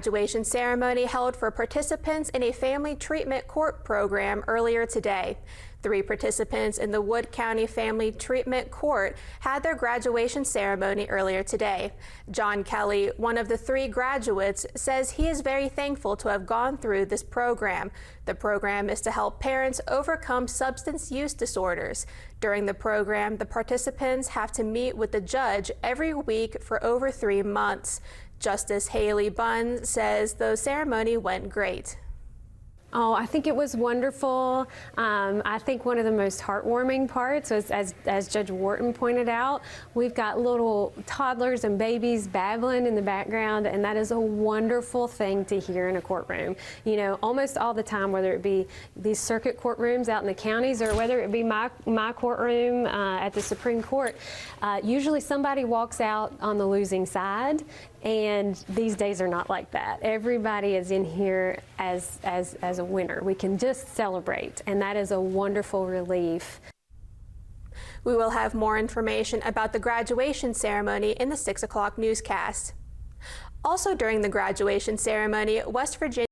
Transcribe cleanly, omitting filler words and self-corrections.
Graduation ceremony held for participants in a family treatment court program earlier today. 3 participants in the Wood County Family Treatment Court had their graduation ceremony earlier today. John Kelly, one of the 3 graduates, says he is very thankful to have gone through this program. The program is to help parents overcome substance use disorders. During the program, the participants have to meet with the judge every week for over 3 months. Justice Haley Bunn says the ceremony went great. Oh, I think it was wonderful. I think one of the most heartwarming parts was, as Judge Wharton pointed out, we've got little toddlers and babies babbling in the background, and that is a wonderful thing to hear in a courtroom. You know, almost all the time, whether it be these circuit courtrooms out in the counties or whether it be my courtroom at the Supreme Court, usually somebody walks out on the losing side. And these days are not like that. Everybody is in here as a winner. We can just celebrate, and that is a wonderful relief. We will have more information about the graduation ceremony in the 6 o'clock newscast. Also during the graduation ceremony, West Virginia